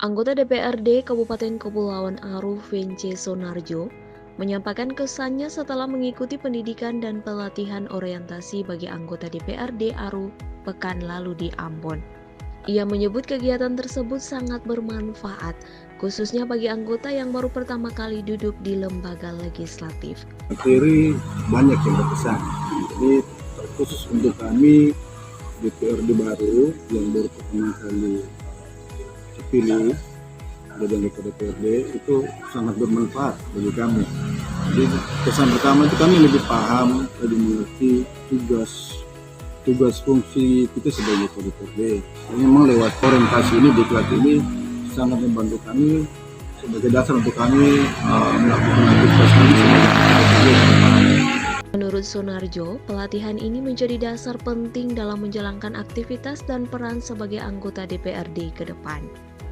Anggota DPRD Kabupaten Kepulauan Aru Vence Sonarjo menyampaikan kesannya setelah mengikuti pendidikan dan pelatihan orientasi bagi anggota DPRD Aru pekan lalu di Ambon. Ia menyebut kegiatan tersebut sangat bermanfaat, khususnya bagi anggota yang baru pertama kali duduk di lembaga legislatif. Materi banyak yang berkesan. Jadi khusus untuk kami DPRD baru yang baru pertama kali terpilih jadi anggota DPRD itu sangat bermanfaat bagi kami. Jadi kesan pertama itu kami lebih paham, lebih mengerti tugas fungsi kita sebagai anggota DPRD. Memang lewat orientasi ini, diklat ini sangat membantu kami sebagai dasar untuk kami melakukan aktivitas kami sebagai anggota DPRD. Menurut Sonarjo, pelatihan ini menjadi dasar penting dalam menjalankan aktivitas dan peran sebagai anggota DPRD ke depan.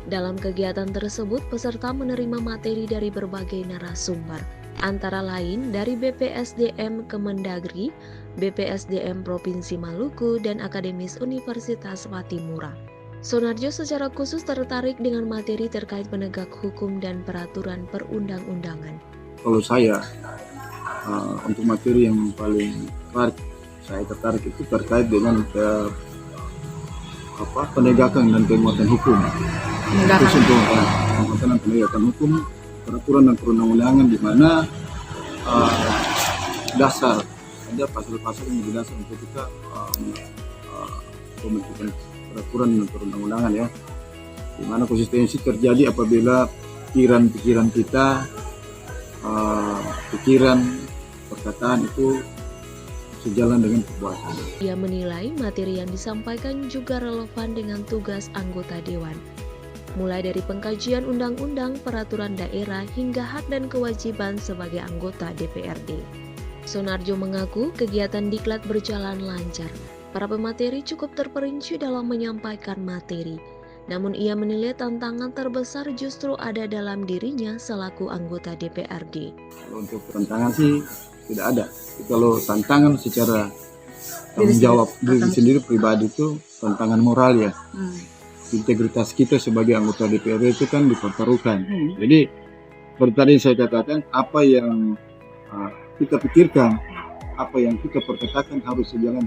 Dalam kegiatan tersebut, peserta menerima materi dari berbagai narasumber, antara lain dari BPSDM Kemendagri, BPSDM Provinsi Maluku, dan Akademis Universitas Patimura. Sonarjo secara khusus tertarik dengan materi terkait penegak hukum dan peraturan perundang-undangan. Kalau saya, untuk materi yang paling saya tertarik itu terkait dengan penegakan dan penguatan hukum. Khusus untuk penguatan dan penegakan hukum, peraturan dan perundang-undangan di mana dasar ada pasal-pasal yang menjadi dasar untuk kita membentukkan peraturan dan perundang-undangan ya. Di mana konsistensi terjadi apabila pikiran kita, perkataan itu sejalan dengan perbuatan. Ia menilai materi yang disampaikan juga relevan dengan tugas anggota dewan, mulai dari pengkajian undang-undang, peraturan daerah, hingga hak dan kewajiban sebagai anggota DPRD. Sonarjo mengaku kegiatan diklat berjalan lancar. Para pemateri cukup terperinci dalam menyampaikan materi. Namun ia menilai tantangan terbesar justru ada dalam dirinya selaku anggota DPRD. Untuk tantangan sih tidak ada. Kalau tantangan secara tanggung jawab diri sendiri pribadi itu tantangan moral ya. Integritas kita sebagai anggota DPRD itu kan dipertaruhkan. Jadi seperti tadi saya katakan, apa yang kita pikirkan, apa yang kita perkatakan harus sejalan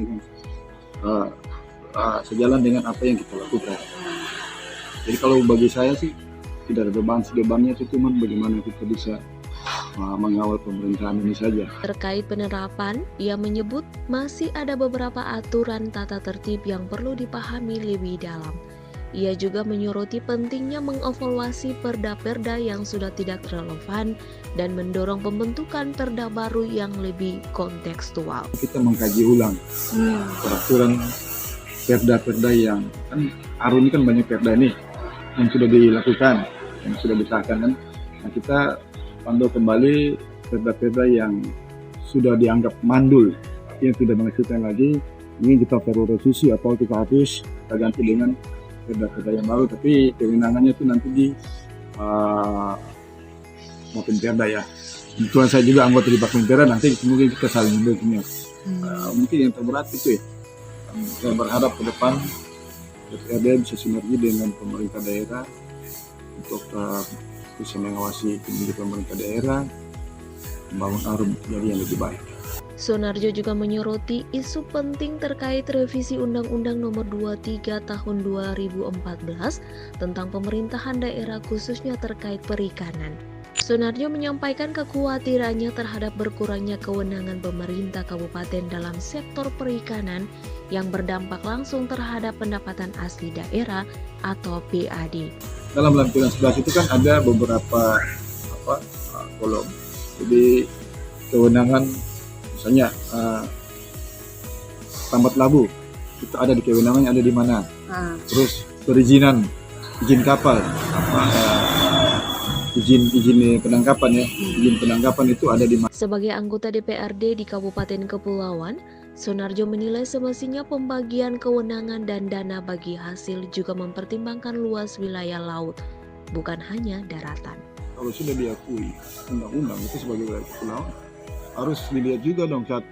dengan apa yang kita lakukan. Jadi kalau bagi saya sih tidak ada bebannya itu cuma bagaimana kita bisa mengawal pemerintahan ini saja. Terkait penerapan, ia menyebut masih ada beberapa aturan tata tertib yang perlu dipahami lebih dalam. Ia juga menyoroti pentingnya mengevaluasi perda-perda yang sudah tidak relevan dan mendorong pembentukan perda baru yang lebih kontekstual. Kita mengkaji ulang peraturan perda-perda yang kan Aru ini kan banyak perda nih yang sudah dilakukan, yang sudah disahkan kan. Nah, kita pantau kembali perda-perda yang sudah dianggap mandul, yang tidak menghasilkan lagi, ini kita perlu revisi atau kita hapus, kita ganti dengan perda-perda yang baru, tapi kewenangannya itu nanti di Bapemperda ya. Kebetulan saya juga anggota di Bapemperda, nanti mungkin kita saling mendukungnya. Mungkin yang terberat itu ya. Saya berharap ke depan DPRD bisa sinergi dengan pemerintah daerah untuk bisa mengawasi kinerja pemerintah daerah, membangun Aru menjadi yang lebih baik. Sonarjo juga menyoroti isu penting terkait revisi Undang-Undang Nomor 23 Tahun 2014 tentang pemerintahan daerah khususnya terkait perikanan. Sonarjo menyampaikan kekhawatirannya terhadap berkurangnya kewenangan pemerintah kabupaten dalam sektor perikanan yang berdampak langsung terhadap pendapatan asli daerah atau PAD. Dalam lampiran 11 itu kan ada beberapa kolom. Jadi kewenangan misalnya tambat labu itu ada di kewenangannya ada di mana. Terus perizinan, izin kapal, izin penangkapan ya, izin penangkapan itu ada di mana. Sebagai anggota DPRD di Kabupaten Kepulauan, Sonarjo menilai semestinya pembagian kewenangan dan dana bagi hasil juga mempertimbangkan luas wilayah laut, bukan hanya daratan. Kalau sudah diakui undang-undang itu sebagai wilayah kepulauan, harus dilihat juga dong saat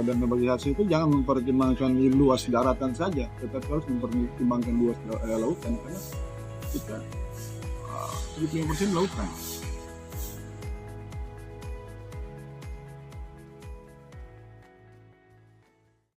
dana bagi hasil itu jangan mempertimbangkan luas daratan saja, tetapi harus mempertimbangkan luas lautan karena kita 75% lautan.